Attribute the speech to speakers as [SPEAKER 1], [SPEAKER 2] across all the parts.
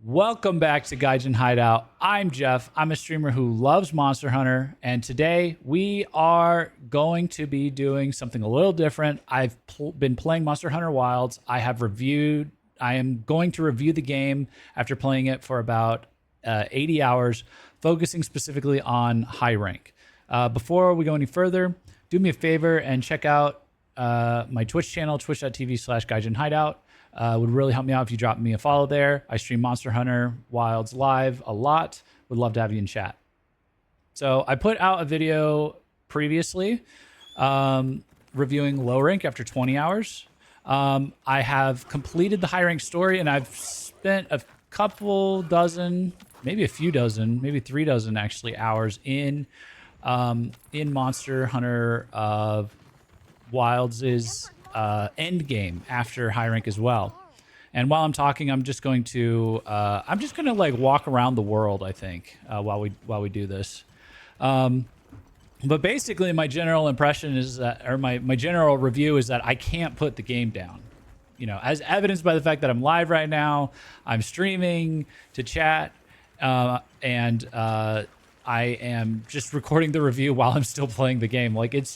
[SPEAKER 1] Welcome back to Gaijin Hideout. I'm Jeff. I'm a streamer who loves Monster Hunter, and today we are going to be doing something a little different. I've been playing Monster Hunter Wilds. I am going to review the game after playing it for about 80 hours, focusing specifically on high rank. Before we go any further, do me a favor and check out my Twitch channel, twitch.tv/Gaijin Hideout. Would really help me out if you drop me a follow there. I stream Monster Hunter Wilds live a lot. Would love to have you in chat. So I put out a video previously reviewing low rank after 20 hours. I have completed the high rank story, and I've spent a couple dozen, maybe a few dozen, maybe 3 dozen actually hours in Monster Hunter Wilds' Endgame after high rank as well. And while I'm talking, I'm just going to like walk around the world, I think, while we do this. But basically, my general impression is that, or my general review is that I can't put the game down. You know, as evidenced by the fact that I'm live right now, I'm streaming to chat, and I am just recording the review while I'm still playing the game. Like, it's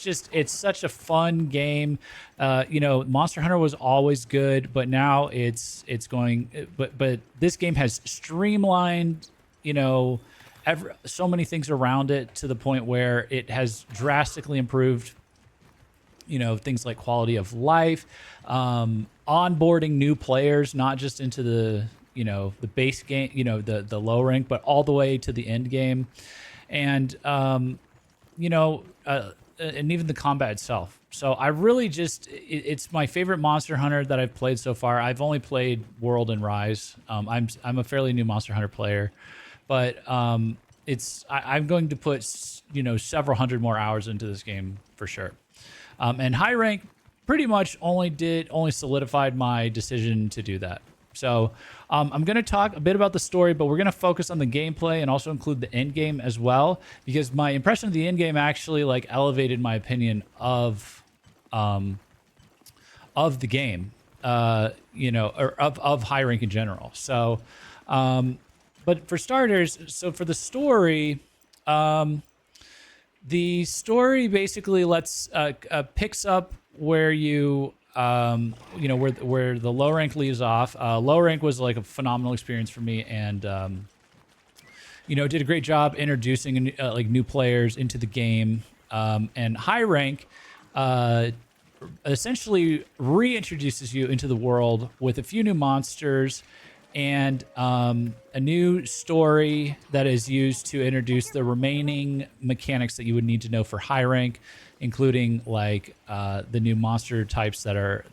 [SPEAKER 1] such a fun game. You know, Monster Hunter was always good, but now it's going. But this game has streamlined, you know, so many things around it to the point where it has drastically improved. You know, things like quality of life, onboarding new players, not just into the the base game, the low rank, but all the way to the end game. And, and even the combat itself. So I really it's my favorite Monster Hunter that I've played so far. I've only played World and Rise. I'm a fairly new Monster Hunter player, but I'm going to put, several hundred more hours into this game for sure. And high rank pretty much only solidified my decision to do that. So I'm going to talk a bit about the story, but we're going to focus on the gameplay and also include the end game as well, because my impression of the end game actually like elevated my opinion of the game, or of high rank in general. So, but for starters, so for the story, basically picks up where you. Where the low rank leaves off. Low rank was like a phenomenal experience for me, and did a great job introducing like new players into the game. And high rank essentially reintroduces you into the world with a few new monsters and a new story that is used to introduce the remaining mechanics that you would need to know for high rank, including like the new monster types that are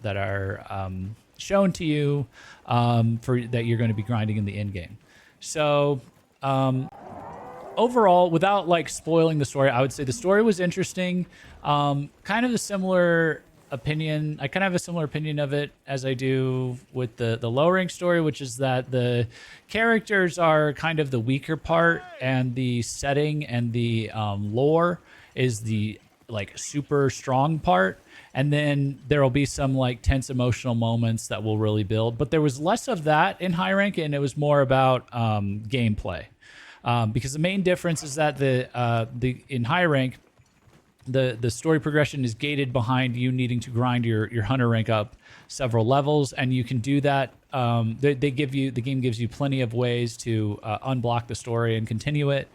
[SPEAKER 1] shown to you that you're going to be grinding in the end game. So overall, without like spoiling the story, I would say the story was interesting. Kind of a similar opinion. I kind of have a similar opinion of it as I do with the low rank story, which is that the characters are kind of the weaker part, and the setting and the lore is the like super strong part. And then there will be some like tense emotional moments that will really build. But there was less of that in high rank, and it was more about gameplay. Because the main difference is that the in high rank, the story progression is gated behind you needing to grind your hunter rank up several levels, and you can do that. The game gives you plenty of ways to unblock the story and continue it.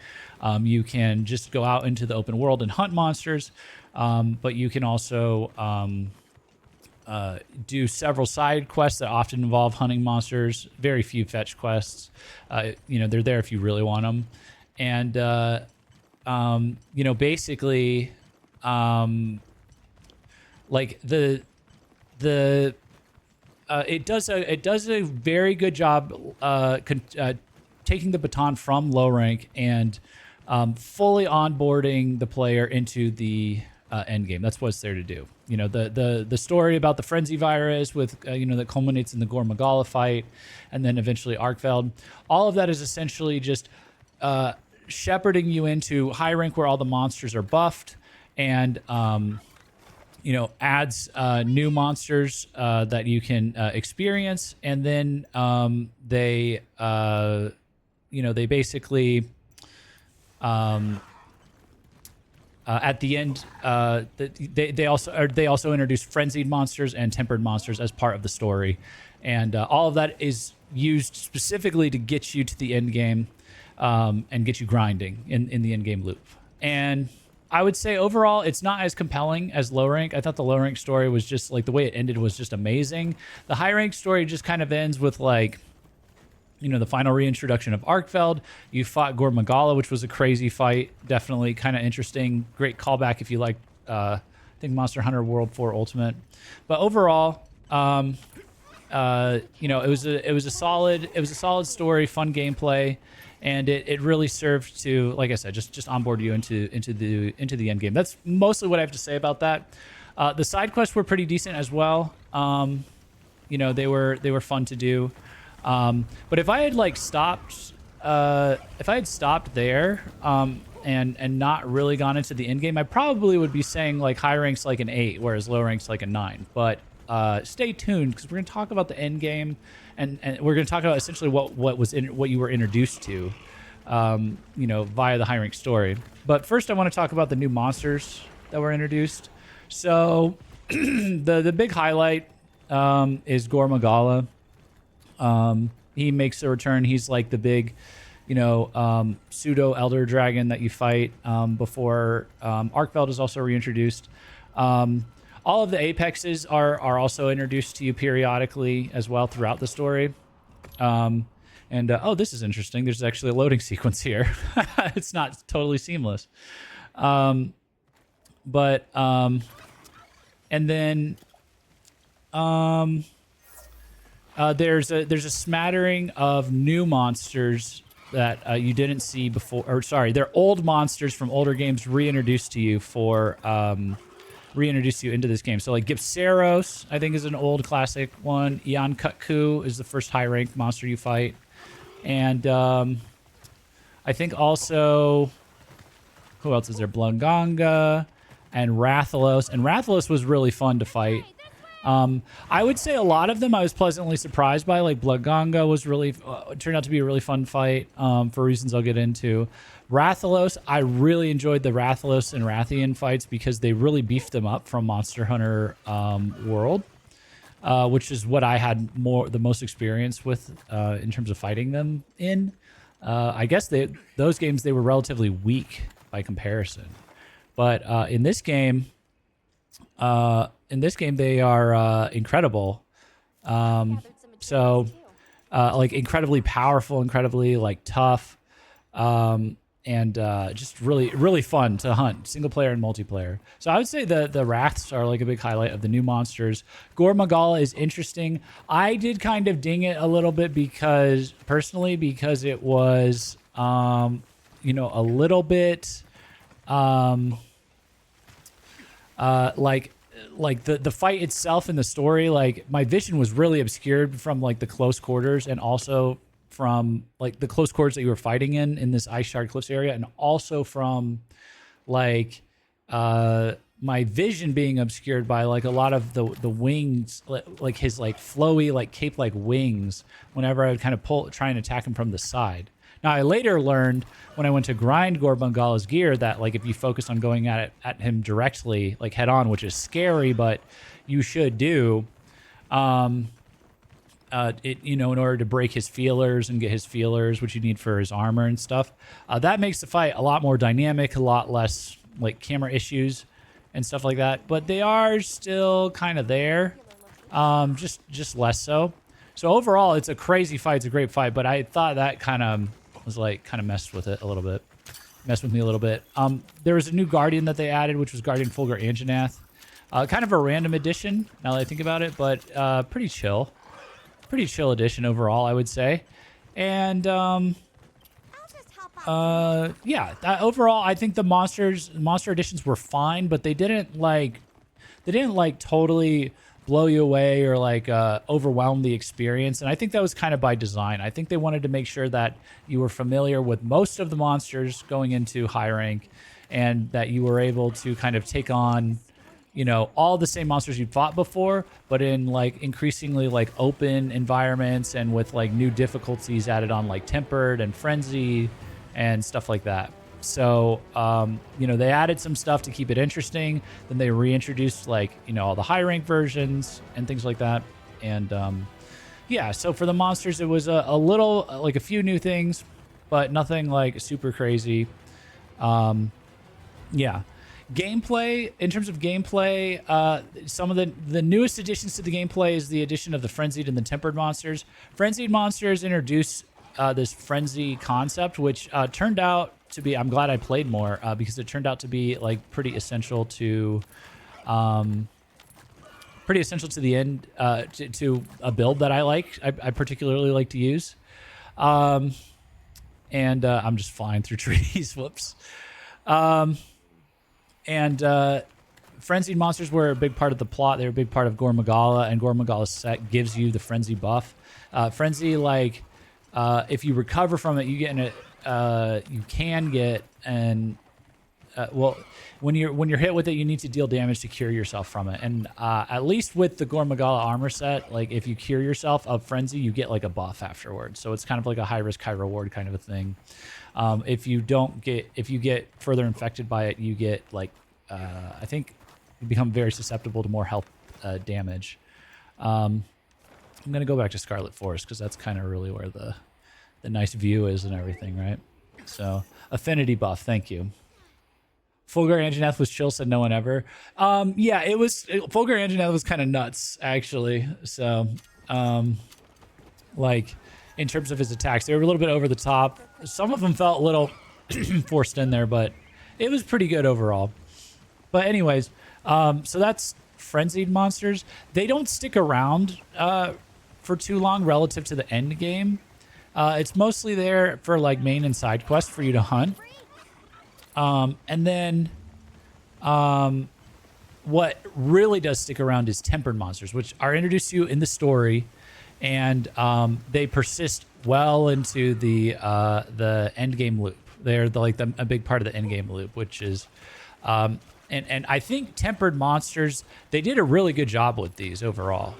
[SPEAKER 1] You can just go out into the open world and hunt monsters, but you can also do several side quests that often involve hunting monsters. Very few fetch quests. They're there if you really want them, and basically. Like it does a very good job taking the baton from low rank and fully onboarding the player into the end game. That's what it's there to do. The story about the Frenzied virus with that culminates in the Gore Magala fight, and then eventually Arkfeld. All of that is essentially just shepherding you into high rank where all the monsters are buffed. And adds new monsters that you can experience, and then they basically at the end they also introduce frenzied monsters and tempered monsters as part of the story, and all of that is used specifically to get you to the end game and get you grinding in the end game loop. And I would say overall, it's not as compelling as low rank. I thought the low rank story was just like the way it ended was just amazing. The high rank story just kind of ends with like, the final reintroduction of Arkfeld. You fought Gore Magala, which was a crazy fight. Definitely kind of interesting. Great callback if you like, I think Monster Hunter World 4 Ultimate. But overall, it was a solid story, fun gameplay. And it really served to, like I said, just onboard you into the end game. That's mostly what I have to say about that. The side quests were pretty decent as well. They were fun to do. But if I had like stopped there and not really gone into the end game, I probably would be saying like high rank's like an 8, whereas low rank's like a 9. But stay tuned, because we're gonna talk about the end game. And we're going to talk about essentially what you were introduced to, via the high rank story. But first, I want to talk about the new monsters that were introduced. So, the big highlight is Gore Magala. He makes a return. He's like the big, pseudo elder dragon that you fight before Arkfeld is also reintroduced. All of the apexes are also introduced to you periodically as well throughout the story. This is interesting. There's actually a loading sequence here. It's not totally seamless. There's a smattering of new monsters that you didn't see before. Or sorry, they're old monsters from older games reintroduced to you into this game. So like Gipsaros, I think, is an old classic one. Ian Kutku is the first high rank monster you fight. And I think also, who else is there? Blunganga and Rathalos. And Rathalos was really fun to fight. I would say a lot of them I was pleasantly surprised by. Like Blunganga was really turned out to be a really fun fight for reasons I'll get into. Rathalos, I really enjoyed the Rathalos and Rathian fights because they really beefed them up from Monster Hunter World, which is what I had the most experience with in terms of fighting them in. I guess those games, they were relatively weak by comparison, but in this game they are incredible. Like incredibly powerful, incredibly like tough. And just really, really fun to hunt, single player and multiplayer. So I would say the Wraths are like a big highlight of the new monsters. Gore Magala is interesting. I did kind of ding it a little bit because it was, a little bit, like the fight itself in the story. Like my vision was really obscured from like the close quarters, and also from like the close quarters that you were fighting in this Ice Shard Cliffs area, and also from like my vision being obscured by like a lot of the wings, like his like flowy like cape like wings whenever I would kind of try and attack him from the side. Now I later learned when I went to grind Gore Magala's gear that like if you focus on going at him directly, like head on, which is scary, but you should do, in order to break his feelers and get his feelers, which you need for his armor and stuff. That makes the fight a lot more dynamic, a lot less like camera issues and stuff like that. But they are still kind of there, just less so. So overall, it's a crazy fight. It's a great fight. But I thought that kind of messed with it a little bit. Messed with me a little bit. There was a new Guardian that they added, which was Guardian Fulgur Anjanath. Kind of a random addition, now that I think about it, but pretty chill. Pretty chill addition overall, I would say. And overall, I think the monster additions were fine, but they didn't totally blow you away or like overwhelm the experience. And I think that was kind of by design. I think they wanted to make sure that you were familiar with most of the monsters going into high rank, and that you were able to kind of take on you know, all the same monsters you'd fought before, but in like increasingly like open environments and with like new difficulties added on, like tempered and frenzied and stuff like that. So, you know, they added some stuff to keep it interesting. Then they reintroduced like, you know, all the high rank versions and things like that. And yeah, so for the monsters, it was a little, like a few new things, but nothing like super crazy. Yeah. Gameplay, in terms of gameplay, some of the newest additions to the gameplay is the addition of the Frenzied and the Tempered monsters. Frenzied monsters introduce this Frenzy concept, which turned out to be, I'm glad I played more, because it turned out to be like pretty essential to the end, to a build that I like. I particularly like to use. And I'm just flying through trees. Whoops. And frenzied monsters were a big part of the plot. They were a big part of Gore Magala, and Gore Magala's set gives you the frenzy buff. Frenzy, like, if you recover from it, you get you can get an well, when you're hit with it, you need to deal damage to cure yourself from it. And at least with the Gore Magala armor set, like if you cure yourself of frenzy, you get like a buff afterwards. So it's kind of like a high risk, high reward kind of a thing. If you get further infected by it, you get like I think you become very susceptible to more health damage. I'm gonna go back to Scarlet Forest because that's kind of really where the nice view is and everything, right? So affinity buff, thank you. Fulgur Anjanath was chill, said no one ever. Yeah, Fulgur Anjanath was kind of nuts actually. So like in terms of his attacks, they were a little bit over the top. Some of them felt a little forced in there, but it was pretty good overall. But anyways, so that's frenzied monsters. They don't stick around for too long relative to the end game. It's mostly there for like main and side quests for you to hunt. And then what really does stick around is tempered monsters, which are introduced to you in the story, and they persist well into the end game loop. They're a big part of the end game loop, which is and I think tempered monsters, they did a really good job with these overall.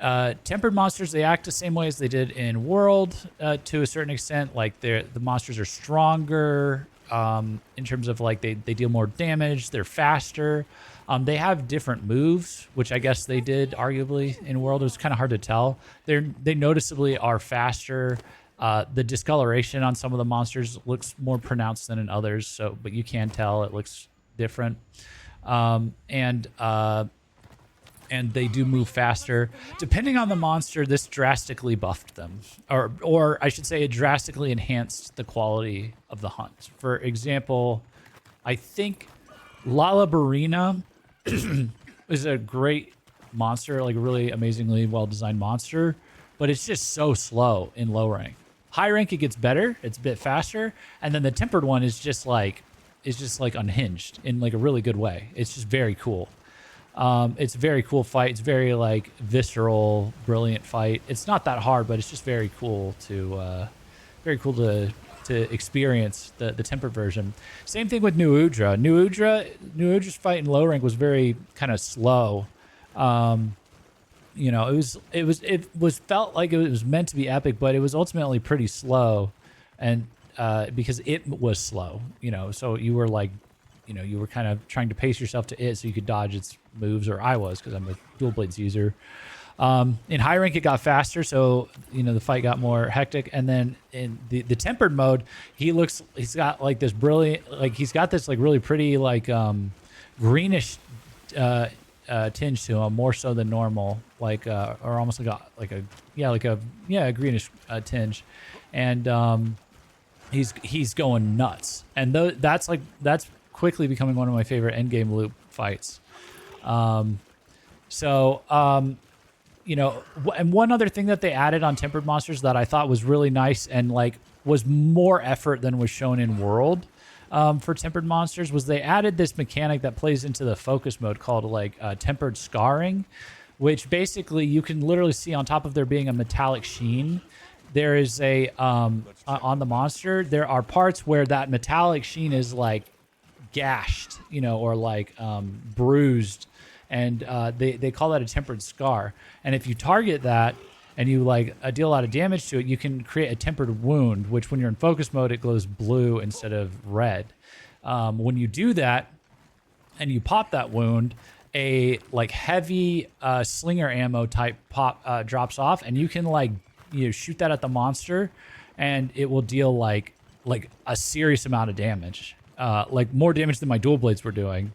[SPEAKER 1] Tempered monsters, they act the same way as they did in World to a certain extent. Like the monsters are stronger in terms of like they deal more damage. They're faster. They have different moves, which I guess they did arguably in World. It was kind of hard to tell. They noticeably are faster. The discoloration on some of the monsters looks more pronounced than in others. So, but you can tell it looks different. And they do move faster. Depending on the monster, this drastically buffed them. Or I should say it drastically enhanced the quality of the hunt. For example, I think Lalabarina is a great monster, like a really amazingly well-designed monster, but it's just so slow in low rank. High rank, it gets better. It's a bit faster. And then the tempered one is just like unhinged in like a really good way. It's just very cool. It's a very cool fight. It's very like visceral, brilliant fight. It's not that hard, but it's just very cool to experience the tempered version. Same thing with New Udra. New Udra's fight in low rank was very kind of slow. You know, it was felt like it was meant to be epic, but it was ultimately pretty slow, and because it was slow, you know, so you were like, you know, you were kind of trying to pace yourself to it so you could dodge its moves, or I was, because I'm a dual blades user. In high rank, it got faster, so you know the fight got more hectic. And then in the tempered mode, he's got like this brilliant, like he's got this like really pretty like greenish tinge to him, more so than normal, like or almost like a greenish tinge, and he's going nuts. And that's quickly becoming one of my favorite endgame loop fights. You know, and one other thing that they added on tempered monsters that I thought was really nice and like was more effort than was shown in World for tempered monsters was they added this mechanic that plays into the focus mode called like tempered scarring, which basically you can literally see on top of there being a metallic sheen. There is a on the monster, there are parts where that metallic sheen is like gashed, or like bruised, and they call that a tempered scar. And if you target that and you like deal a lot of damage to it, you can create a tempered wound, which when you're in focus mode, it glows blue instead of red. When you do that and you pop that wound, a like heavy slinger ammo type pop drops off, and you can like shoot that at the monster, and it will deal like a serious amount of damage, like more damage than my dual blades were doing,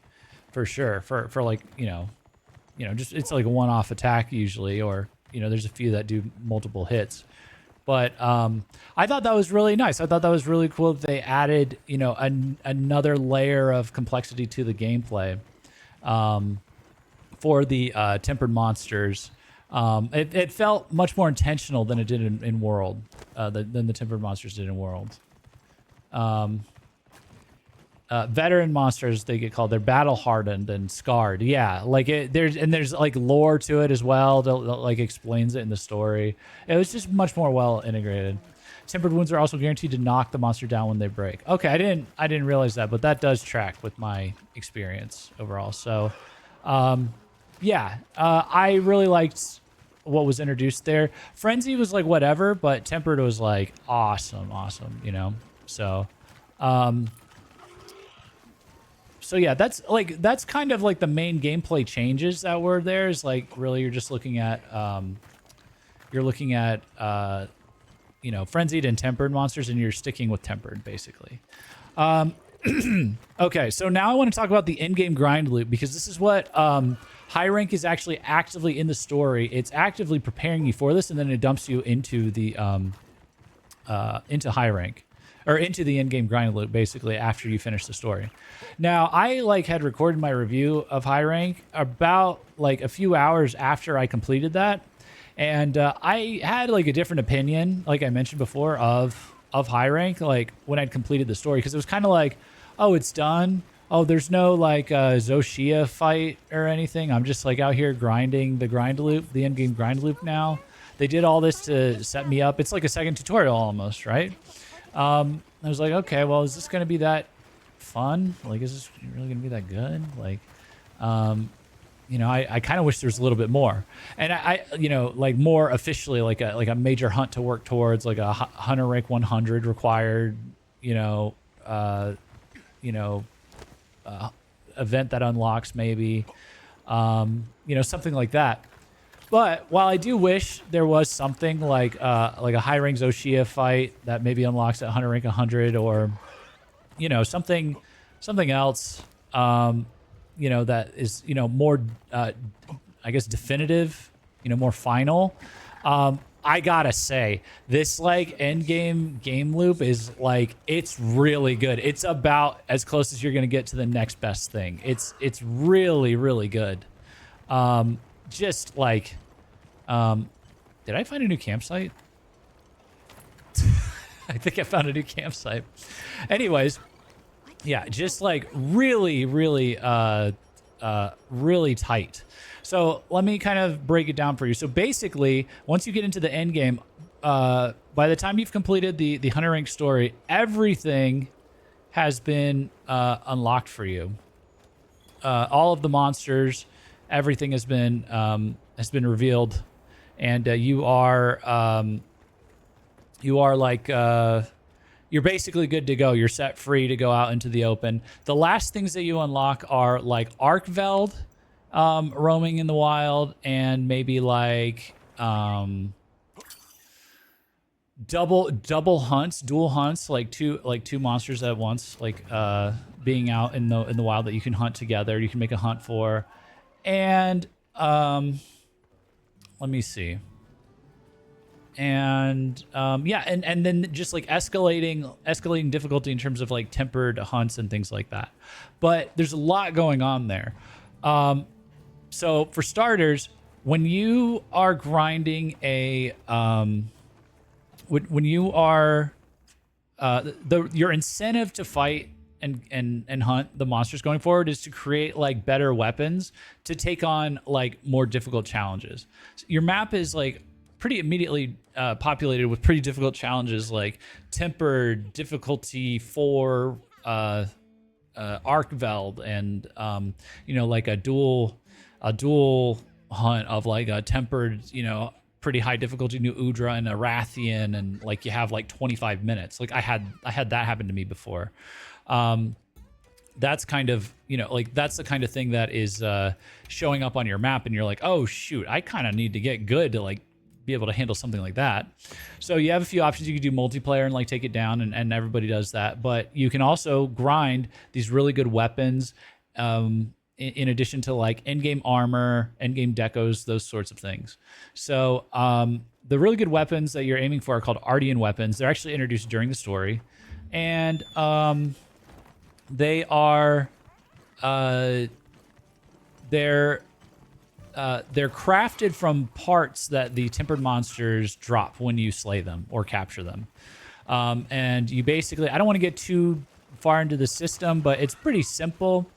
[SPEAKER 1] for sure. For like just it's like a one-off attack usually, or there's a few that do multiple hits. But I thought that was really nice. I thought that was really cool that they added another layer of complexity to the gameplay. For the tempered monsters, it felt much more intentional than it did in World, than the tempered monsters did in World. Veteran monsters, they get called. They're battle hardened and scarred. Yeah, like there's like lore to it as well that like explains it in the story. It was just much more well integrated. Tempered wounds are also guaranteed to knock the monster down when they break. Okay, I didn't realize that, but that does track with my experience overall. So, yeah, I really liked what was introduced there. Frenzy was like whatever, but Tempered was like awesome, So, so yeah, that's kind of like the main gameplay changes that were there. Is like really you're just looking at frenzied and tempered monsters, and you're sticking with tempered basically. Okay, so now I want to talk about the in-game grind loop, because this is what high rank is actually actively in the story. It's actively preparing you for this, and then it dumps you into the into high rank, or into the in-game grind loop basically after you finish the story. Now, I had recorded my review of high rank about like a few hours after I completed that, and I had like a different opinion, like I mentioned before, of high rank, like when I'd completed the story, because it was kind of like, oh, it's done. Oh, there's no like Zoshia fight or anything. I'm just like out here grinding the grind loop, the end game grind loop now. They did all this to set me up. It's like a second tutorial almost, right? I was like, okay, well, is this going to be that fun? Like, is this really going to be that good? Like, I kind of wish there was a little bit more. And I like more officially, like a major hunt to work towards, like a hunter rank 100 required, event that unlocks maybe, something like that. But while I do wish there was something like a high rank Zoshia fight that maybe unlocks at hunter rank 100, or something else, that is more I guess definitive, more final. I gotta say, this like end game loop is like, it's really good. It's about as close as you're gonna get to the next best thing. It's really, really good. Just like, did I find a new campsite? I think I found a new campsite. Anyways, yeah, just like really, really, really tight. So let me kind of break it down for you. So basically, once you get into the end game, by the time you've completed the hunter rank story, everything has been unlocked for you. All of the monsters, everything has been revealed, and you are like you're basically good to go. You're set free to go out into the open. The last things that you unlock are like Arkveld, roaming in the wild, and maybe like double hunts, dual hunts, like two monsters at once, like being out in the wild that you can hunt together. You can make a hunt for, and let me see. And yeah, and then just like escalating difficulty in terms of like tempered hunts and things like that. But there's a lot going on there. So for starters, when you are grinding when you are your incentive to fight and hunt the monsters going forward is to create like better weapons to take on like more difficult challenges. So your map is like pretty immediately populated with pretty difficult challenges, like tempered difficulty 4, Arkveld and like a dual hunt of like a tempered, pretty high difficulty new Udra and a Rathian, and like you have like 25 minutes. Like I had that happen to me before. That's kind of, like that's the kind of thing that is showing up on your map, and you're like, oh shoot, I kind of need to get good to like be able to handle something like that. So you have a few options. You can do multiplayer and like take it down, and everybody does that. But you can also grind these really good weapons, in addition to like endgame armor, endgame decos, those sorts of things. So the really good weapons that you're aiming for are called Ardian weapons. They're actually introduced during the story, and they are they're crafted from parts that the tempered monsters drop when you slay them or capture them. And you basically, I don't want to get too far into the system, but it's pretty simple.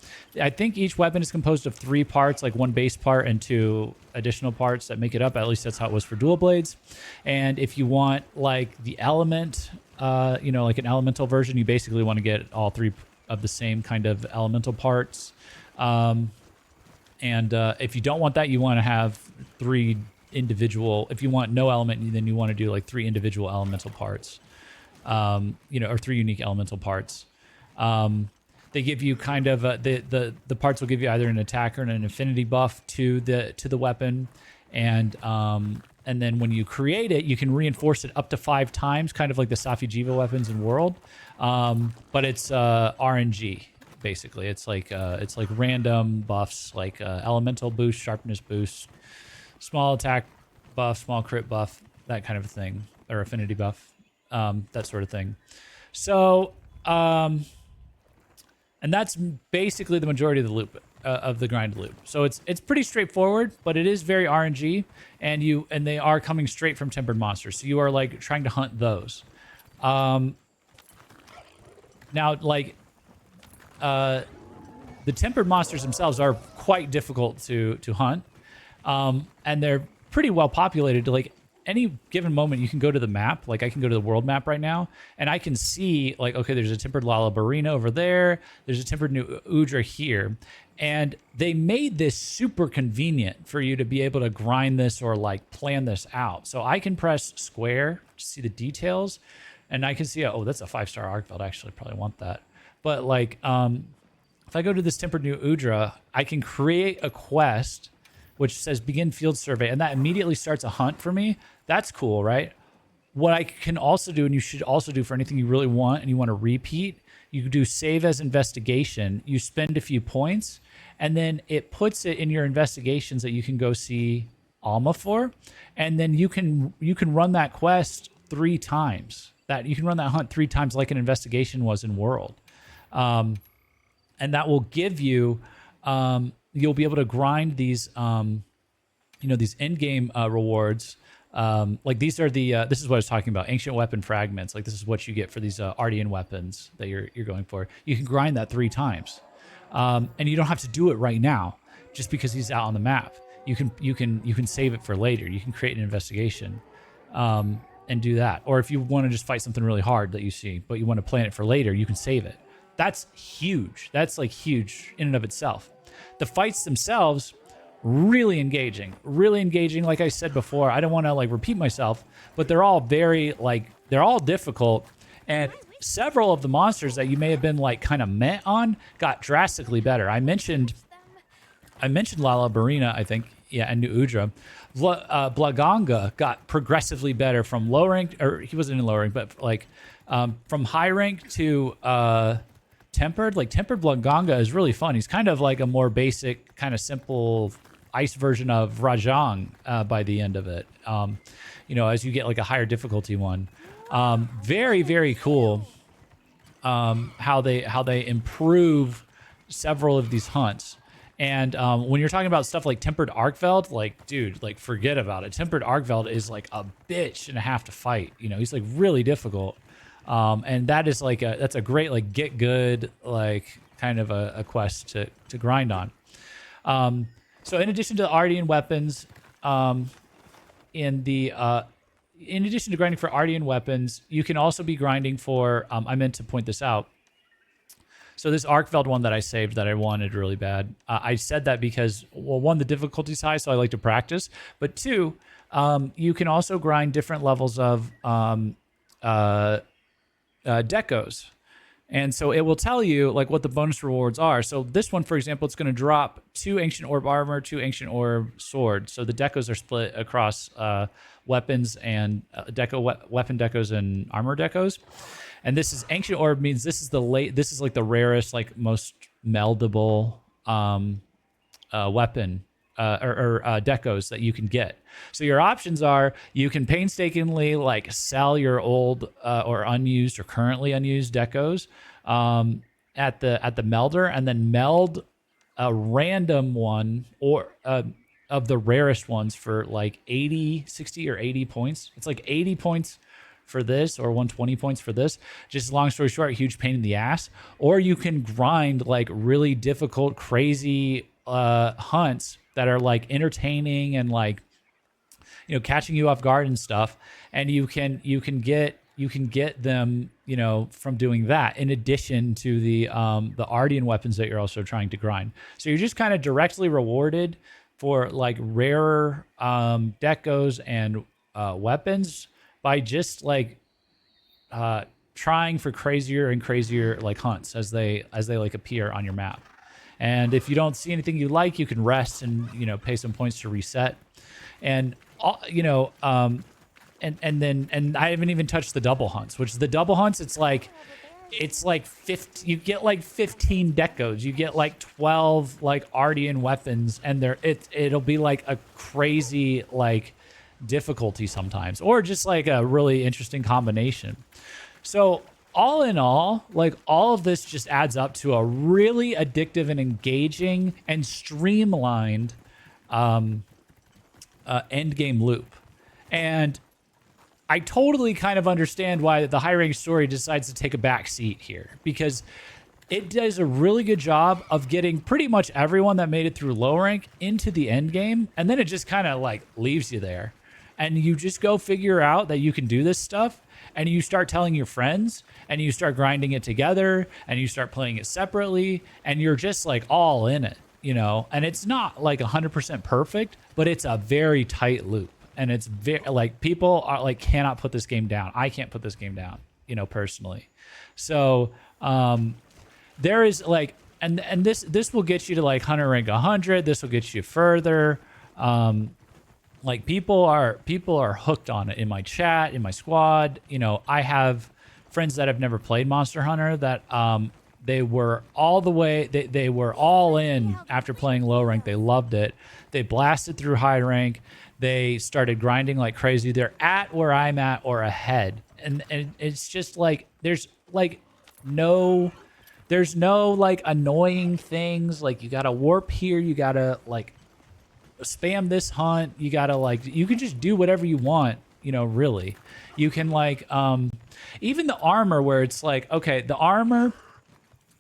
[SPEAKER 1] I think each weapon is composed of 3 parts, like 1 base part and 2 additional parts that make it up. At least that's how it was for dual blades. And if you want like the element, like an elemental version, you basically want to get all 3 of the same kind of elemental parts. And if you don't want that, you want to have 3 individual. If you want no element, then you want to do like 3 individual elemental parts, or 3 unique elemental parts. They give you kind of the parts will give you either an attack or an affinity buff to the weapon, and then when you create it, you can reinforce it up to 5 times, kind of like the Safi Jiva weapons in World, but it's RNG. Basically, it's like random buffs, like elemental boost, sharpness boost, small attack buff, small crit buff, that kind of thing, or affinity buff, that sort of thing. So, and that's basically the majority of the loop, of the grind loop. So it's pretty straightforward, but it is very RNG, and they are coming straight from tempered monsters. So you are like trying to hunt those. Now, like. The tempered monsters themselves are quite difficult to hunt, and they're pretty well populated. To like any given moment, you can go to the map. Like I can go to the world map right now, and I can see like, okay, there's a tempered Lalabarina over there. There's a tempered new Udra here, and they made this super convenient for you to be able to grind this or like plan this out. So I can press square to see the details, and I can see, oh, that's a 5-star Arkveld. I actually probably want that. But like, if I go to this tempered new Udra, I can create a quest which says begin field survey, and that immediately starts a hunt for me. That's cool, right? What I can also do, and you should also do for anything you really want and you want to repeat, you can do save as investigation. You spend a few points, and then it puts it in your investigations that you can go see Alma for, and then you can run that quest 3 times. That you can run that hunt 3 times, like an investigation was in World. And that will give you, you'll be able to grind these, these end game rewards. Like these are this is what I was talking about, ancient weapon fragments. Like this is what you get for these Ardian weapons that you're going for. You can grind that 3 times, and you don't have to do it right now, just because he's out on the map. You can save it for later. You can create an investigation, and do that. Or if you want to just fight something really hard that you see, but you want to plan it for later, you can save it. That's huge. That's like huge in and of itself. The fights themselves, really engaging. Like I said before, I don't want to like repeat myself, but they're all they're all difficult. And several of the monsters that you may have been like kind of met on got drastically better. I mentioned Lalabarina, I think, and New Udra. Blaganga got progressively better from low rank, or he wasn't in low rank, but like from high rank to tempered. Like tempered Blaganga is really fun. He's kind of like a more basic, kind of simple ice version of Rajang by the end of it. As you get like a higher difficulty one. Very, very cool how they improve several of these hunts. And when you're talking about stuff like tempered Arkveld, like, dude, like, forget about it. Tempered Arkveld is like a bitch and a half to fight. He's like really difficult. And that is like that's a great like get good like kind of a quest to grind on. So in addition to the Ardian weapons, in addition to grinding for Ardian weapons, you can also be grinding for. I meant to point this out. So this Arkveld one that I saved that I wanted really bad, I said that because, well, one, the difficulty's high, so I like to practice. But two, you can also grind different levels of decos. And so it will tell you like what the bonus rewards are. So this one, for example, it's going to drop 2 Ancient Orb Armor, 2 Ancient Orb Sword. So the decos are split across weapons and weapon decos and armor decos. And this is Ancient Orb means this is this is like the rarest, like most meldable weapon or decos that you can get. So your options are you can painstakingly like sell your old or unused or currently unused decos at the melder, and then meld a random one or of the rarest ones for like 80, 60 or 80 points. It's like 80 points for this or 120 points for this. Just long story short, huge pain in the ass. Or you can grind like really difficult, crazy hunts that are like entertaining and like, you know, catching you off guard and stuff. And you can get them, you know, from doing that in addition to the Ardian weapons that you're also trying to grind. So you're just kind of directly rewarded for like rarer decos and weapons by just like trying for crazier and crazier like hunts as they like appear on your map. And if you don't see anything you like, you can rest and, you know, pay some points to reset. And you know, and I haven't even touched the double hunts, which is the double hunts. It's like 50, you get like 15 decos, you get like 12 like Ardian weapons, and it'll be like a crazy like difficulty sometimes, or just like a really interesting combination. So all in all, like all of this just adds up to a really addictive and engaging and streamlined endgame loop. And I totally kind of understand why the high rank story decides to take a back seat here, because it does a really good job of getting pretty much everyone that made it through low rank into the end game, and then it just kind of like leaves you there, and you just go figure out that you can do this stuff, and you start telling your friends, and you start grinding it together, and you start playing it separately, and you're just like all in it, you know. And it's not like 100% perfect, but it's a very tight loop. And it's very like people are like cannot put this game down. I can't put this game down, you know, personally. So there is like, and this will get you to like hunter rank 100. This will get you further. Like people are hooked on it in my chat, in my squad. You know, I have friends that have never played Monster Hunter that they were all the way. They were all in after playing low rank. They loved it. They blasted through high rank. They started grinding like crazy. They're at where I'm at or ahead. And it's just like, there's no like annoying things. Like you got to warp here. You got to like spam this hunt. You got to like, you can just do whatever you want, you know, really. You can like, even the armor where it's like, okay, the armor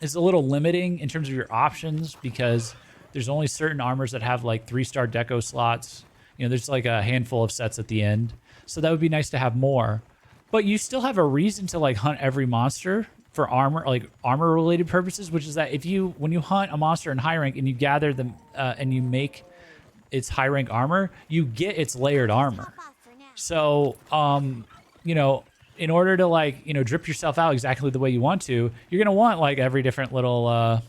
[SPEAKER 1] is a little limiting in terms of your options because there's only certain armors that have like 3-star deco slots. You know, there's like a handful of sets at the end. So that would be nice to have more. But you still have a reason to like hunt every monster for armor, like armor related purposes, which is that when you hunt a monster in high rank and you gather them and you make its high rank armor, you get its layered armor. So, you know, in order to like, you know, drip yourself out exactly the way you want to, you're going to want like every different little,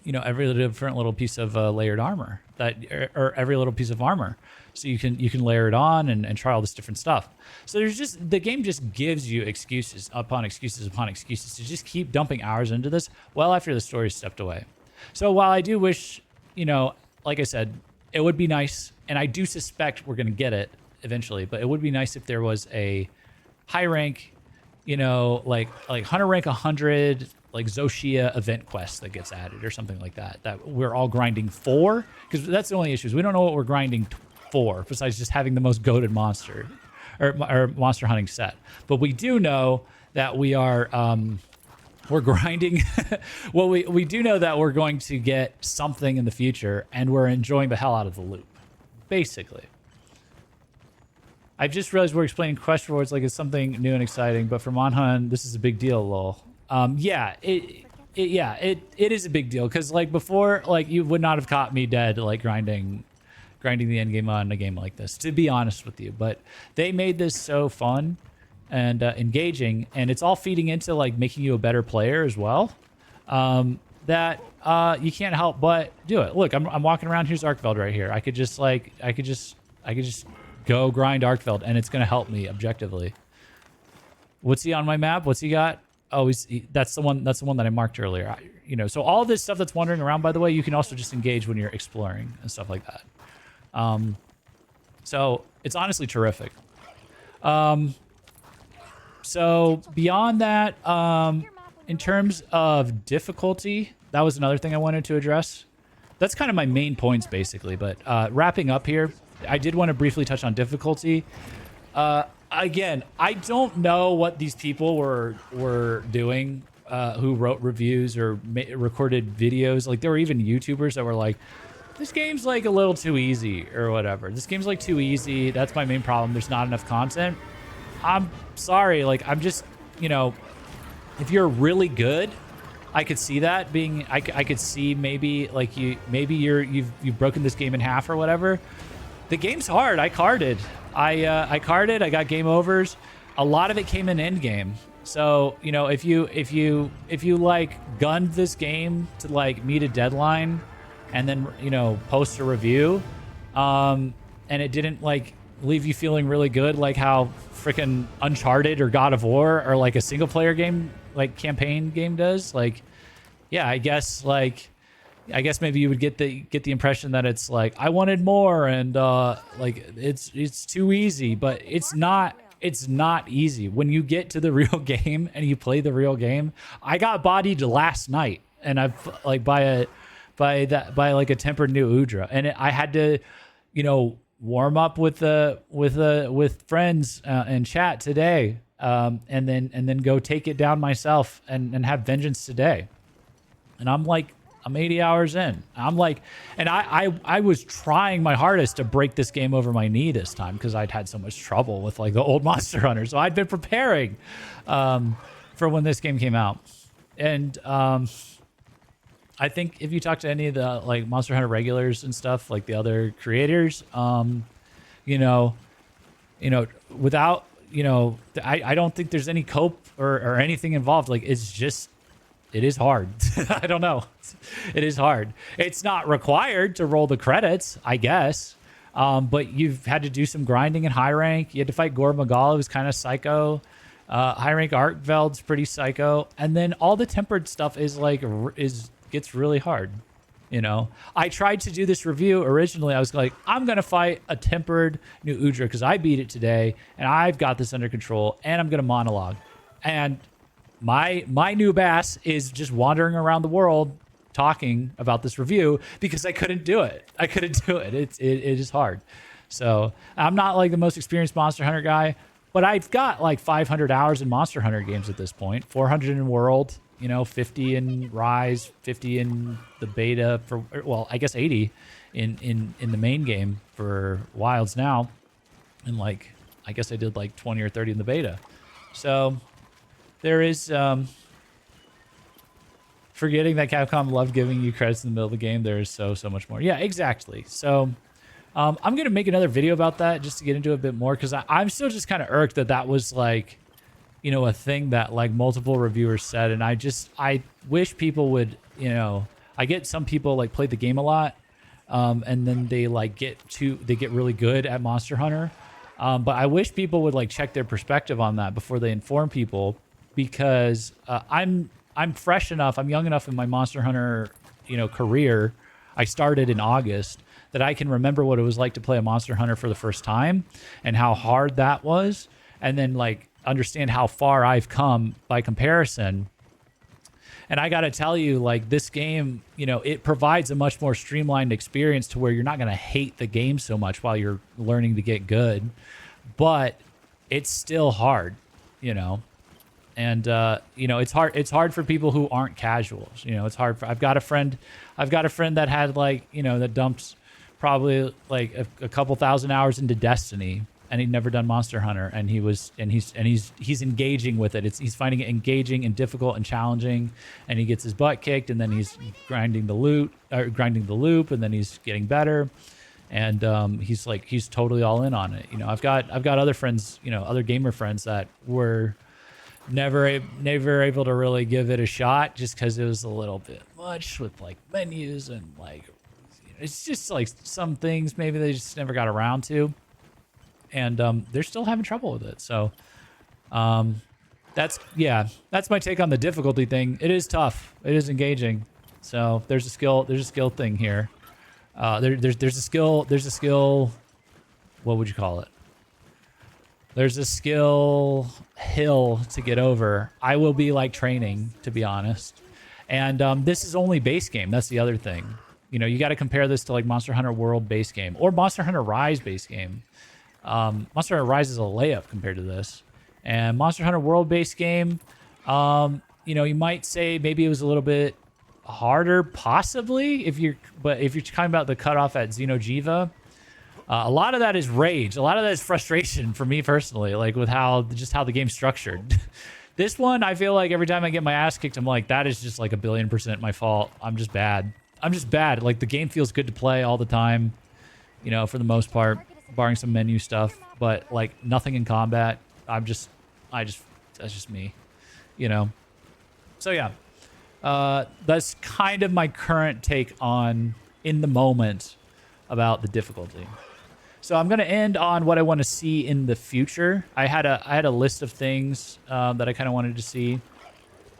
[SPEAKER 1] you know, every different little piece of layered armor or every little piece of armor. So you can layer it on and try all this different stuff. So the game just gives you excuses upon excuses upon excuses to just keep dumping hours into this well after the story stepped away. So while I do wish, you know, like I said, it would be nice, and I do suspect we're going to get it eventually, but it would be nice if there was a high rank, you know, like hunter rank 100, like Zoshia event quest that gets added or something like that we're all grinding for, because that's the only issue is we don't know what we're grinding for besides just having the most goated monster or monster hunting set. But we do know that we are we're grinding well, we do know that we're going to get something in the future, and we're enjoying the hell out of the loop basically. I've just realized we're explaining quest rewards like it's something new and exciting, but for Monhun, this is a big deal, lol. Yeah, it is a big deal because like before, like you would not have caught me dead like grinding the end game on a game like this, to be honest with you. But they made this so fun and engaging, and it's all feeding into like making you a better player as well. That you can't help but do it. Look, I'm walking around. Here's Arkveld right here. I could just go grind Arkveld, and it's gonna help me objectively. What's he on my map? What's he got? Oh, that's the one. That's the one that I marked earlier. You know, so all this stuff that's wandering around, by the way, you can also just engage when you're exploring and stuff like that. So it's honestly terrific. So beyond that, in terms of difficulty, that was another thing I wanted to address. That's kind of my main points, basically. But wrapping up here, I did want to briefly touch on difficulty. Again, I don't know what these people were doing who wrote reviews or recorded videos. Like, there were even YouTubers that were like, this game's like a little too easy or whatever. This game's like too easy. That's my main problem. There's not enough content. I'm sorry. Like, I'm just, you know, if you're really good, I could see that being, I could see maybe like you've broken this game in half or whatever. The game's hard. I carded. I carded. I got game overs. A lot of it came in Endgame. So, you know, if you like gunned this game to like meet a deadline and then, you know, post a review, and it didn't like leave you feeling really good, like how freaking Uncharted or God of War or like a single player game, like campaign game does, like, yeah, I guess maybe you would get the impression that it's like, I wanted more and like it's too easy, but it's not easy. When you get to the real game and you play the real game, I got bodied last night and I've like by like a tempered new Udra, and I had to, you know, warm up with friends and chat today, and then go take it down myself and have vengeance today. And I'm 80 hours in. I'm like, and I was trying my hardest to break this game over my knee this time because I'd had so much trouble with like the old Monster Hunter. So I'd been preparing for when this game came out. And I think if you talk to any of the like Monster Hunter regulars and stuff, like the other creators, you know, without, you know, I don't think there's any cope or anything involved. Like, it's just, it is hard. I don't know. It is hard. It's not required to roll the credits, I guess. But you've had to do some grinding in high rank. You had to fight Gore Magala, who's kind of psycho. High rank Arkveld's pretty psycho. And then all the tempered stuff is like, gets really hard. You know, I tried to do this review originally. I was like, I'm going to fight a tempered new Udra because I beat it today and I've got this under control and I'm going to monologue. And my noob ass is just wandering around the world talking about this review because I couldn't do it. It is hard. So I'm not like the most experienced Monster Hunter guy, but I've got like 500 hours in Monster Hunter games at this point, 400 in World, you know, 50 in Rise, 50 in the beta for, well, I guess 80 in the main game for Wilds now. And like, I guess I did like 20 or 30 in the beta. So there is, forgetting that Capcom loved giving you credits in the middle of the game. There is so much more. Yeah, exactly. So I'm going to make another video about that just to get into it a bit more, because I'm still just kind of irked that was like, you know, a thing that like multiple reviewers said. And I wish people would, you know, I get some people like play the game a lot, and then they like get really good at Monster Hunter. But I wish people would like check their perspective on that before they inform people, because I'm fresh enough, I'm young enough in my Monster Hunter, you know, career. I started in August, that I can remember what it was like to play a Monster Hunter for the first time and how hard that was, and then like understand how far I've come by comparison. And I got to tell you, like, this game, you know, it provides a much more streamlined experience to where you're not going to hate the game so much while you're learning to get good, but it's still hard, you know. And you know, it's hard for people who aren't casuals. You know, it's hard for, I've got a friend that had like, you know, that dumped probably like a couple thousand hours into Destiny, and he'd never done Monster Hunter, and he's engaging with it. He's finding it engaging and difficult and challenging, and he gets his butt kicked, and then he's grinding the loop, and then he's getting better, and he's totally all in on it. You know, I've got other friends, you know, other gamer friends that were never able to really give it a shot just because it was a little bit much with like menus and like it's just like some things maybe they just never got around to. And they're still having trouble with it. So that's my take on the difficulty thing. It is tough. It is engaging. So there's a skill thing here. There's a skill. What would you call it? There's a skill hill to get over. I will be like training, to be honest. And this is only base game. That's the other thing. You know, you got to compare this to like Monster Hunter World base game or Monster Hunter Rise base game. Monster Hunter Rise is a layup compared to this, and Monster Hunter World based game, you know, you might say maybe it was a little bit harder, possibly if you're talking about the cutoff at Xeno'jiva. A lot of that is rage, a lot of that is frustration for me personally, like with how the game's structured. This one, I feel like every time I get my ass kicked, I'm like, that is just like 1,000,000,000% my fault. I'm just bad. Like the game feels good to play all the time, you know, for the most part, barring some menu stuff, but like nothing in combat. That's just me, you know? So yeah, that's kind of my current take on in the moment about the difficulty. So I'm going to end on what I want to see in the future. I had a list of things that I kind of wanted to see.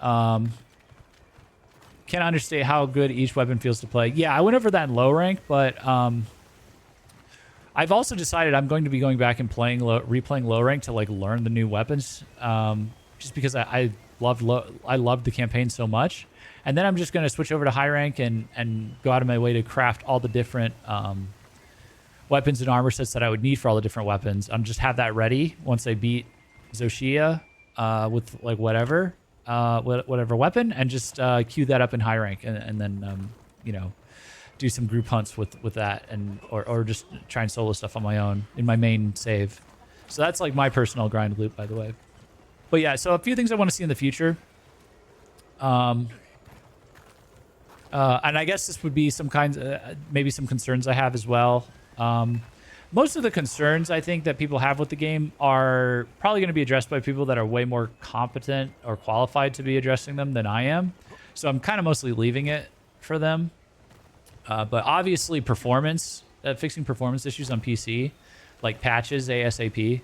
[SPEAKER 1] Can't understate how good each weapon feels to play. Yeah, I went over that in low rank, but I've also decided I'm going to be going back and replaying low rank to like learn the new weapons, just because I loved the campaign so much, and then I'm just going to switch over to high rank and go out of my way to craft all the different weapons and armor sets that I would need for all the different weapons. I'm just have that ready once I beat Zoshia with like whatever weapon, and just queue that up in high rank, and then you know, do some group hunts with that, and or just try and solo stuff on my own in my main save. So that's like my personal grind loop, by the way. But yeah, so a few things I want to see in the future. And I guess this would be some kinds, maybe some concerns I have as well. Most of the concerns I think that people have with the game are probably going to be addressed by people that are way more competent or qualified to be addressing them than I am. So I'm kind of mostly leaving it for them. But obviously fixing performance issues on PC, like patches ASAP.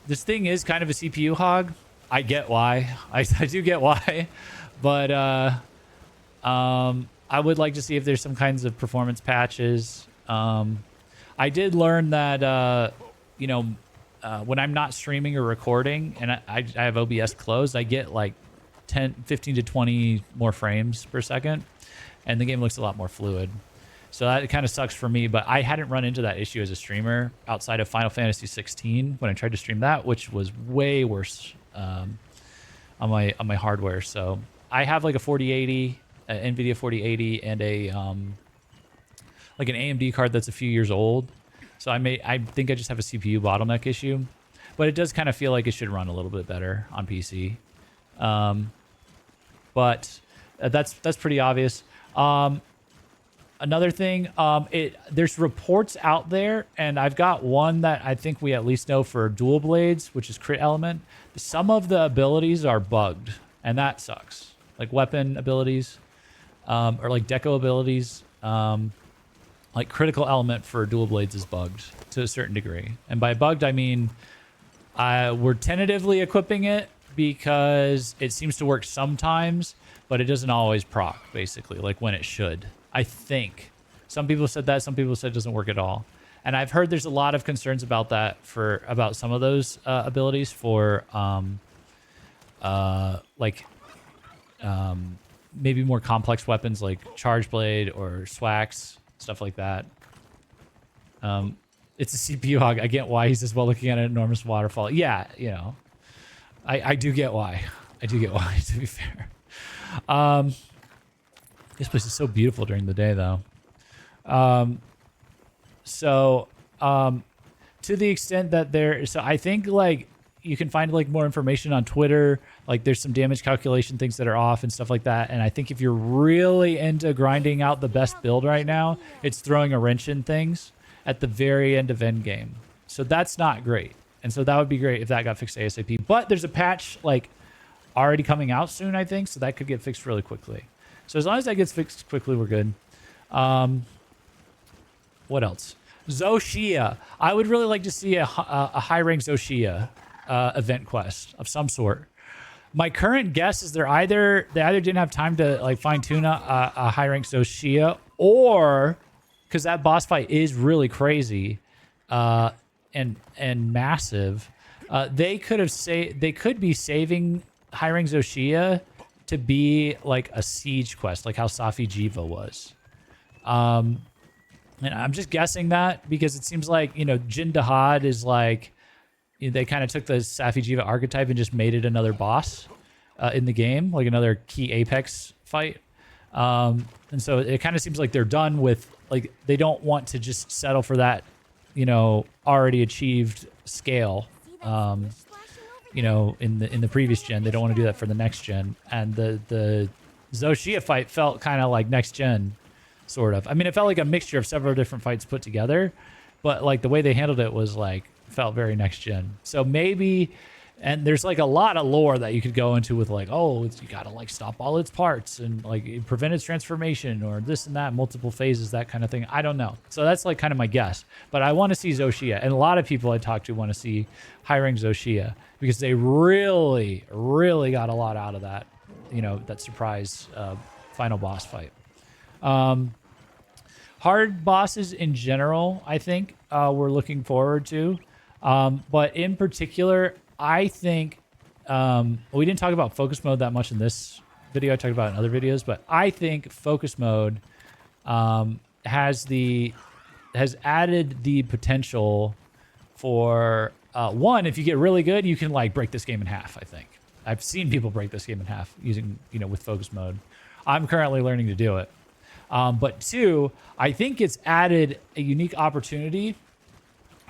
[SPEAKER 1] This thing is kind of a CPU hog. I get why. I do get why. But I would like to see if there's some kinds of performance patches. I did learn that, you know, when I'm not streaming or recording and I have OBS closed, I get like 15 to 20 more frames per second. And the game looks a lot more fluid. So that kind of sucks for me, but I hadn't run into that issue as a streamer outside of Final Fantasy 16 when I tried to stream that, which was way worse on my hardware. So I have like a 4080, NVIDIA 4080, and a like an AMD card that's a few years old. So I think I just have a CPU bottleneck issue, but it does kind of feel like it should run a little bit better on PC. But that's pretty obvious. Another thing, there's reports out there, and I've got one that I think we at least know for dual blades, which is crit element. Some of the abilities are bugged, and that sucks. Like weapon abilities, or like deco abilities, like critical element for dual blades is bugged to a certain degree. And by bugged, I mean we're tentatively equipping it because it seems to work sometimes, but it doesn't always proc, basically, like when it should. I think. Some people said that, some people said it doesn't work at all. And I've heard there's a lot of concerns about that about some of those abilities for maybe more complex weapons like Charge Blade or Swax, stuff like that. It's a CPU hog. I get why he's as well looking at an enormous waterfall. Yeah, you know, I do get why. I do get why, to be fair. This place is so beautiful during the day, though. to the extent that so I think like you can find like more information on Twitter. Like there's some damage calculation things that are off and stuff like that. And I think if you're really into grinding out the best build right now, it's throwing a wrench in things at the very end of Endgame. So that's not great. And so that would be great if that got fixed ASAP. But there's a patch like already coming out soon, I think. So that could get fixed really quickly. So as long as that gets fixed quickly, we're good. What else? Zoshia. I would really like to see a high rank Zoshia event quest of some sort. My current guess is they either didn't have time to like fine tune a high rank Zoshia, or because that boss fight is really crazy and massive, they could be saving high rank Zoshia to be like a siege quest, like how Safi Jiva was. And I'm just guessing that because it seems like, you know, Jin Dahad is like, they kind of took the Safi Jiva archetype and just made it another boss in the game, like another key Apex fight. And so it kind of seems like they're done with, like, they don't want to just settle for that, you know, already achieved scale. You know, in the previous gen, they don't want to do that for the next gen. And the Zoshia fight felt kind of like next gen. Sort of. I mean, it felt like a mixture of several different fights put together, but like the way they handled it was like, felt very next gen. So maybe, and there's like a lot of lore that you could go into with like, oh, you gotta like stop all its parts and like prevent its transformation or this and that, multiple phases, that kind of thing. I don't know. So that's like kind of my guess, but I want to see Zoshia, and a lot of people I talk to want to see high rank Zoshia because they really, really got a lot out of that, you know, that surprise final boss fight. Hard bosses in general, I think we're looking forward to. But in particular, I think we didn't talk about focus mode that much in this video. I talked about it in other videos, but I think focus mode has added the potential for one, if you get really good, you can like break this game in half, I think. I've seen people break this game in half using, you know, with focus mode. I'm currently learning to do it. But two, I think it's added a unique opportunity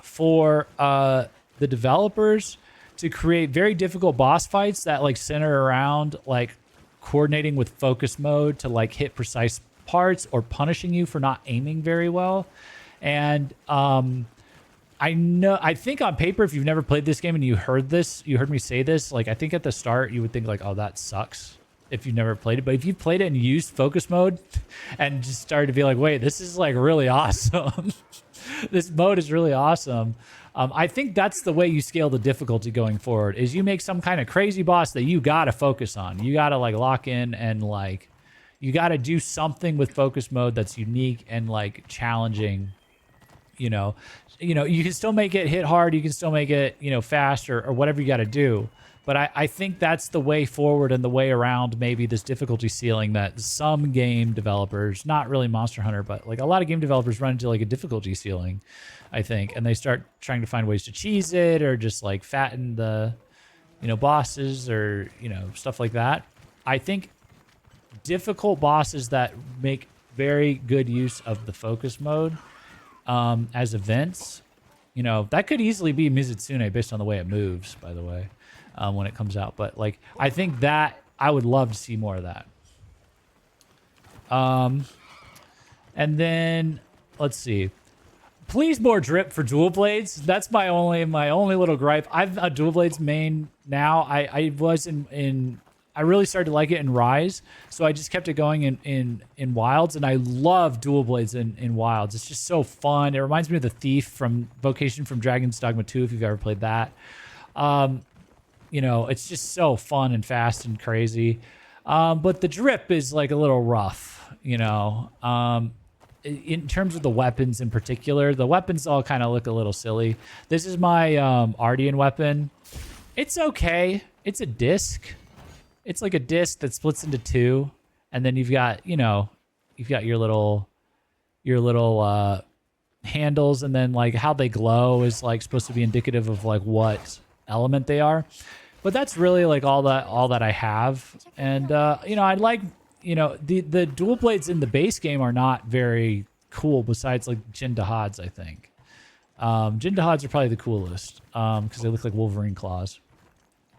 [SPEAKER 1] for the developers to create very difficult boss fights that like center around like coordinating with focus mode to like hit precise parts or punishing you for not aiming very well. And I think on paper, if you've never played this game and you heard me say this, like I think at the start you would think like, oh, that sucks. If you've never played it, but if you played it and used focus mode and just started to be like, wait, this is like really awesome. This mode is really awesome. I think that's the way you scale the difficulty going forward is you make some kind of crazy boss that you got to focus on. You got to like lock in and like, you got to do something with focus mode that's unique and like challenging, you know, you can still make it hit hard. You can still make it, you know, fast or whatever you got to do. But I think that's the way forward and the way around maybe this difficulty ceiling that some game developers, not really Monster Hunter, but like a lot of game developers run into like a difficulty ceiling, I think. And they start trying to find ways to cheese it or just like fatten the, you know, bosses or, you know, stuff like that. I think difficult bosses that make very good use of the focus mode as events, you know, that could easily be Mizutsune based on the way it moves, by the way. When it comes out, but like I think that I would love to see more of that. And then let's see, please more drip for dual blades. That's my only little gripe. I'm a dual blades main now. I was in I really started to like it in Rise, so I just kept it going in Wilds, and I love dual blades in Wilds. It's just so fun. It reminds me of the Thief from Vocation from Dragon's Dogma 2 if you've ever played that. You know, it's just so fun and fast and crazy. But the drip is like a little rough, you know. In terms of the weapons in particular, the weapons all kind of look a little silly. This is my Ardian weapon. It's okay. It's a disc. It's like a disc that splits into two. And then you've got, you know, you've got your little handles, and then like how they glow is like supposed to be indicative of like what element they are. But that's really like all that I have. And you know, I like, you know, the dual blades in the base game are not very cool besides like Jin Dahad's, I think. Jindahads are probably the coolest because they look like Wolverine claws.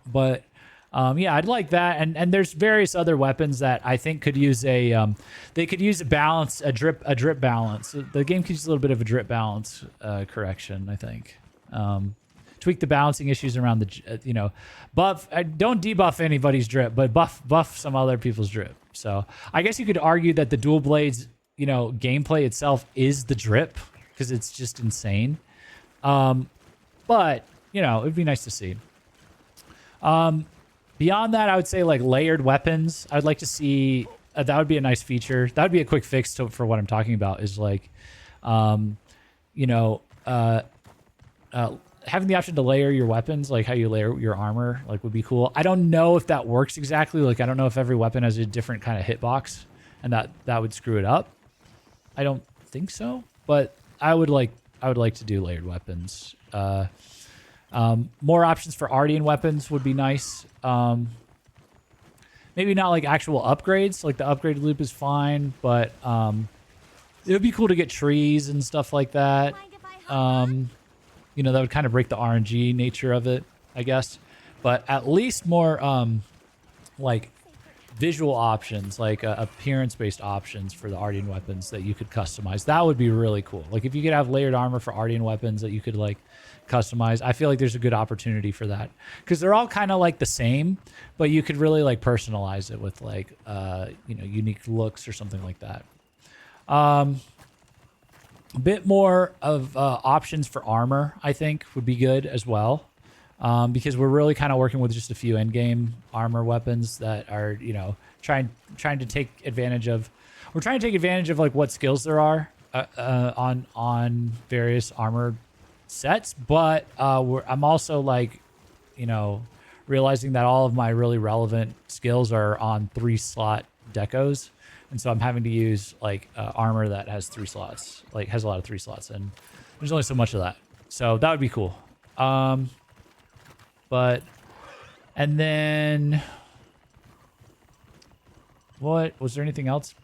[SPEAKER 1] But yeah, I'd like that. And there's various other weapons that I think could use they could use a balance, a drip balance. The game could use a little bit of a drip balance correction, I think. Tweak the balancing issues around the, buff. Don't debuff anybody's drip, but buff some other people's drip. So I guess you could argue that the dual blades, gameplay itself is the drip because it's just insane. But it'd be nice to see. Beyond that, I would say like layered weapons. I'd like to see that would be a nice feature. That would be a quick fix for what I'm talking about. Is like, having the option to layer your weapons, like how you layer your armor, like would be cool. I don't know if that works exactly. Like I don't know if every weapon has a different kind of hitbox, and that would screw it up. I don't think so, but I would like to do layered weapons. More options for Ardian weapons would be nice. Maybe not like actual upgrades. Like the upgrade loop is fine, but it would be cool to get trees and stuff like that. That would kind of break the RNG nature of it, I guess. But at least more like visual options, like appearance-based options for the Ardian weapons that you could customize. That would be really cool. Like if you could have layered armor for Ardian weapons that you could like customize, I feel like there's a good opportunity for that because they're all kind of like the same, but you could really like personalize it with like unique looks or something like that. A bit more of options for armor, I think, would be good as well, because we're really kind of working with just a few endgame armor weapons that are, trying to take advantage of. We're trying to take advantage of like what skills there are on various armor sets, but I'm also like, realizing that all of my really relevant skills are on 3-slot decos. And so I'm having to use like armor that has 3 slots, like has a lot of 3 slots, and there's only so much of that. So that would be cool. And then what was there anything else?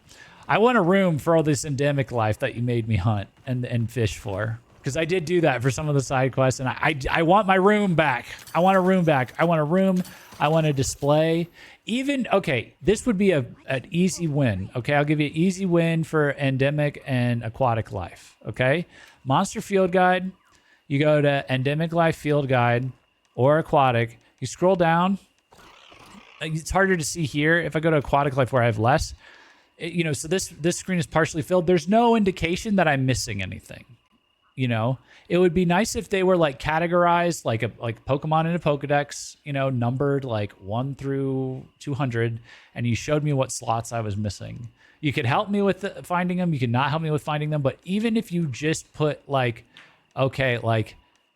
[SPEAKER 1] I want a room for all this endemic life that you made me hunt and fish for, because I did do that for some of the side quests, and I want my room back. I want a room back. I want a room. I want a display. Okay, this would be an easy win. Okay, I'll give you an easy win for endemic and aquatic life. Okay, Monster Field Guide. You go to endemic life field guide or aquatic. You scroll down. It's harder to see here. If I go to aquatic life where I have less, so this screen is partially filled. There's no indication that I'm missing anything. It would be nice if they were like categorized like Pokemon in a Pokedex, numbered like 1 through 200, and you showed me what slots I was missing. You could help me with finding them. You could not help me with finding them. But even if you just put like, okay, like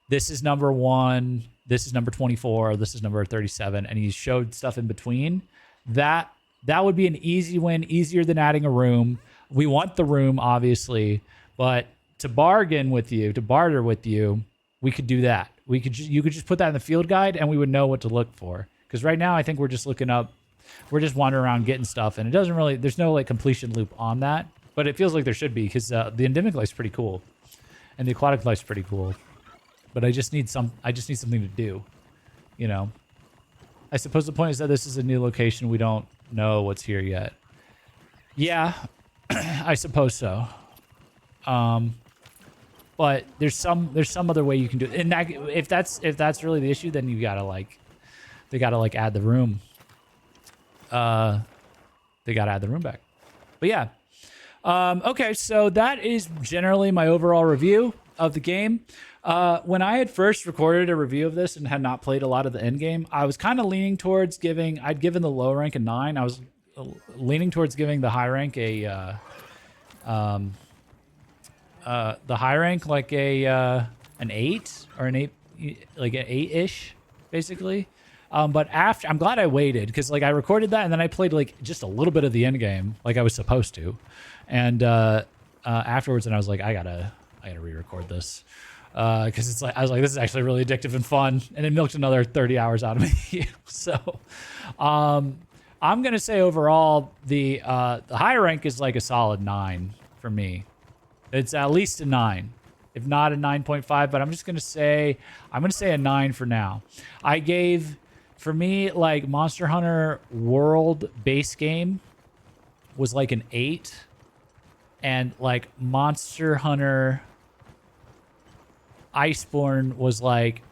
[SPEAKER 1] this is number 1, this is number 24, this is number 37, and you showed stuff in between, that would be an easy win, easier than adding a room. We want the room, obviously, but to barter with you, we could do that. You could just put that in the field guide, and we would know what to look for. Because right now, I think we're just wandering around getting stuff, and it doesn't really. There's no like completion loop on that, but it feels like there should be because the endemic life's pretty cool, and the aquatic life's pretty cool. But I just need something to do, I suppose the point is that this is a new location. We don't know what's here yet. Yeah, I suppose so. But there's some other way you can do it. And if that's really the issue, then they gotta add the room. They gotta add the room back. But yeah. Okay, so that is generally my overall review of the game. When I had first recorded a review of this and had not played a lot of the end game, I was kind of leaning towards I'd given the low rank a 9. I was leaning towards giving the high rank like an 8 or an 8, like an 8-ish, basically. But after, I'm glad I waited because like I recorded that and then I played like just a little bit of the end game, like I was supposed to, and afterwards, and I was like, I gotta re-record this because it's like I was like, this is actually really addictive and fun, and it milked another 30 hours out of me. So, I'm gonna say overall the high rank is like a solid 9 for me. It's at least a 9. if not a 9.5, but I'm going to say a 9 for now. For me, like Monster Hunter World base game was like an 8, and like Monster Hunter Iceborne was like,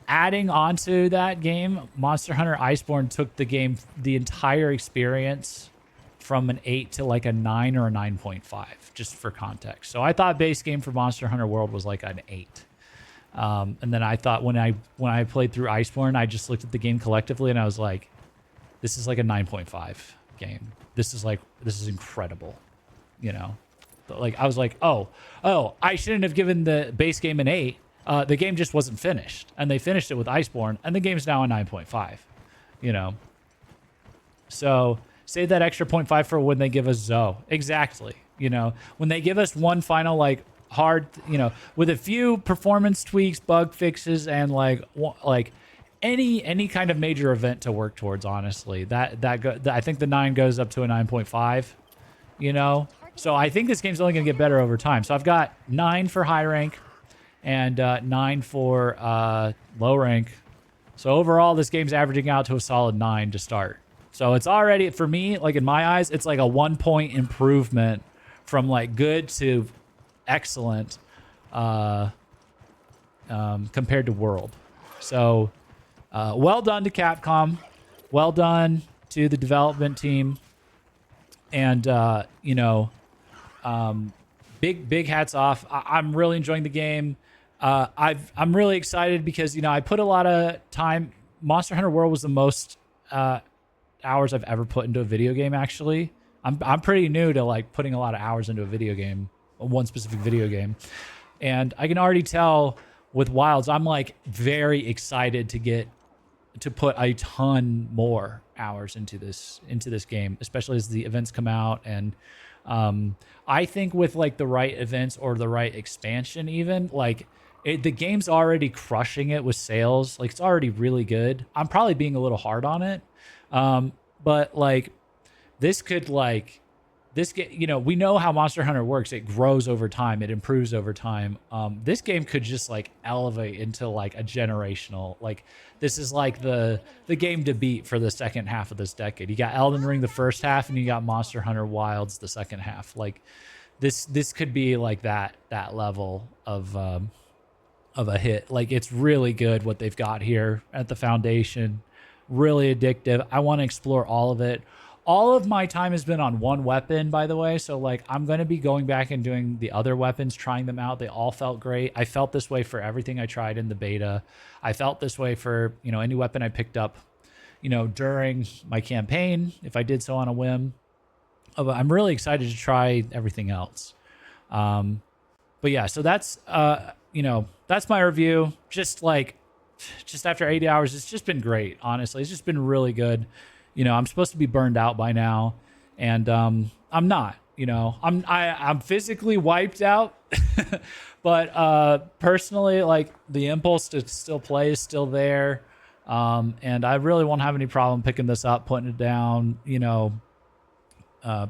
[SPEAKER 1] adding onto that game, Monster Hunter Iceborne took the entire experience from an 8 to like a 9 or a 9.5, just for context. So I thought base game for Monster Hunter World was like an 8. And then I thought when I played through Iceborne, I just looked at the game collectively and I was like, this is like a 9.5 game. This is incredible, you know? But like I was like, oh, I shouldn't have given the base game an 8. The game just wasn't finished, and they finished it with Iceborne, and the game's now a 9.5, you know? So save that extra 0.5 for when they give us Zoe. Exactly. You know, when they give us one final, like, hard, you know, with a few performance tweaks, bug fixes, and like any kind of major event to work towards, honestly, I think the 9 goes up to a 9.5, you know? So I think this game's only going to get better over time. So I've got 9 for high rank, and 9 for low rank. So overall, this game's averaging out to a solid 9 to start. So it's already, for me, like in my eyes, it's like a 1-point improvement from like good to excellent compared to World. So well done to Capcom. Well done to the development team. And, you know, big hats off. I'm really enjoying the game. I'm really excited because, you know, I put a lot of time. Monster Hunter World was the most hours I've ever put into a video game, actually. I'm pretty new to like putting a lot of hours into a video game, one specific video game. And I can already tell with Wilds, I'm like very excited to put a ton more hours into this game, especially as the events come out. And I think with like the right events or the right expansion, even like the game's already crushing it with sales. Like it's already really good. I'm probably being a little hard on it. But like this could like you know, we know how Monster Hunter works. It grows over time. It improves over time. This game could just like elevate into like a generational, like this is like the game to beat for the second half of this decade. You got Elden Ring the first half, and you got Monster Hunter Wilds the second half. Like this could be like that level of a hit. Like it's really good what they've got here at the foundation. Really addictive. I want to explore all of it. All of my time has been on one weapon, by the way. So like I'm going to be going back and doing the other weapons, trying them out. They all felt great. I felt this way for everything I tried in the beta. I felt this way for, you know, any weapon I picked up, you know, during my campaign, if I did so on a whim. I'm really excited to try everything else. But yeah, so that's, you know, that's my review. Just after 80 hours, it's just been great. Honestly, it's just been really good. You know, I'm supposed to be burned out by now, and I'm not. You know, I'm physically wiped out, but personally, like the impulse to still play is still there, and I really won't have any problem picking this up, putting it down. You know,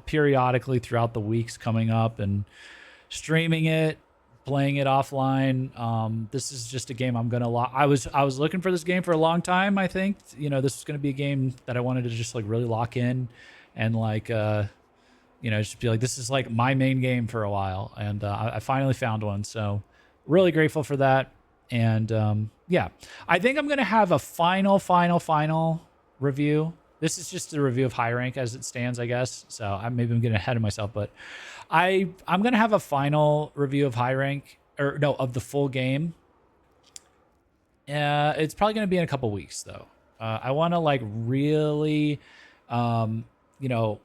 [SPEAKER 1] periodically throughout the weeks coming up and streaming it, playing it offline. This is just a game I'm gonna I was looking for this game for a long time. I think, you know, this was gonna be a game that I wanted to just like really lock in and like you know, just be like, this is like my main game for a while, and I finally found one. So really grateful for that. And yeah, I think I'm gonna have a final review. This is just a review of high rank as it stands, I guess. So maybe I'm getting ahead of myself, but I'm going to have a final review of high rank, or no, of the full game. It's probably going to be in a couple weeks, though. I want to like really, you know,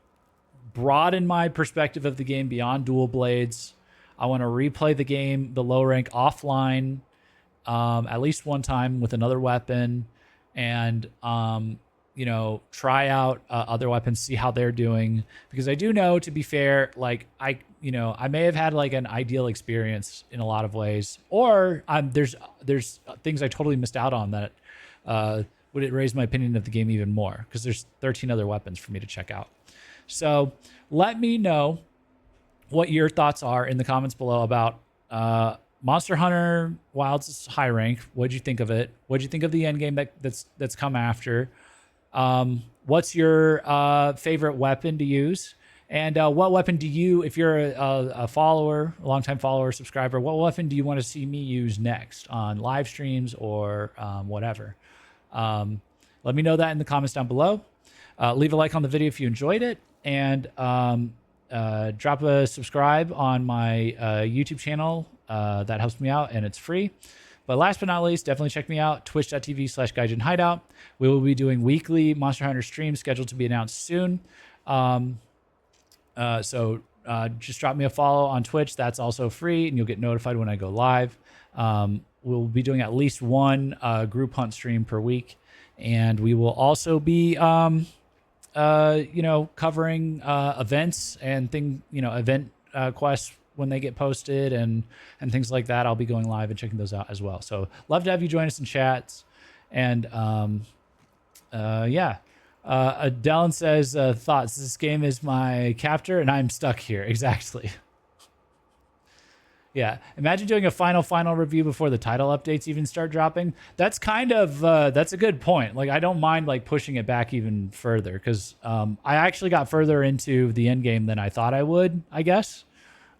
[SPEAKER 1] broaden my perspective of the game beyond dual blades. I want to replay the game, the low rank, offline, at least one time with another weapon, and you know, try out other weapons, see how they're doing. Because I do know, to be fair, like I may have had like an ideal experience in a lot of ways, or there's things I totally missed out on that would it raise my opinion of the game even more, because there's 13 other weapons for me to check out. So let me know what your thoughts are in the comments below about Monster Hunter Wilds high rank. What'd you think of it? What'd you think of the end game that's come after? What's your favorite weapon to use? And what weapon do you, if you're a follower, a longtime follower, subscriber, what weapon do you want to see me use next on live streams or whatever? Let me know that in the comments down below. Leave a like on the video if you enjoyed it, and drop a subscribe on my YouTube channel. That helps me out, and it's free. But last but not least, definitely check me out, twitch.tv/Gaijin Hideout. We will be doing weekly Monster Hunter streams scheduled to be announced soon. So just drop me a follow on Twitch. That's also free, and you'll get notified when I go live. We'll be doing at least one group hunt stream per week, and we will also be, covering events and event quests when they get posted and things like that. I'll be going live and checking those out as well. So love to have you join us in chats. And Dylan says, thoughts, this game is my captor and I'm stuck here. Exactly. Yeah. Imagine doing a final review before the title updates even start dropping. That's kind of, that's a good point. Like, I don't mind like pushing it back even further, because I actually got further into the end game than I thought I would, I guess.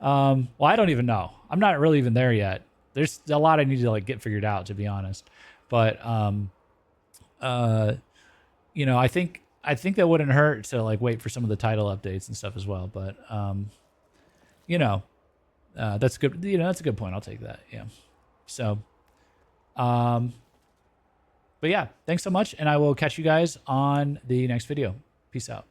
[SPEAKER 1] Well, I don't even know. I'm not really even there yet. There's a lot I need to like get figured out, to be honest. But, I think that wouldn't hurt to like wait for some of the title updates and stuff as well. But, that's good. That's a good point. I'll take that. Yeah. So, but yeah, thanks so much. And I will catch you guys on the next video. Peace out.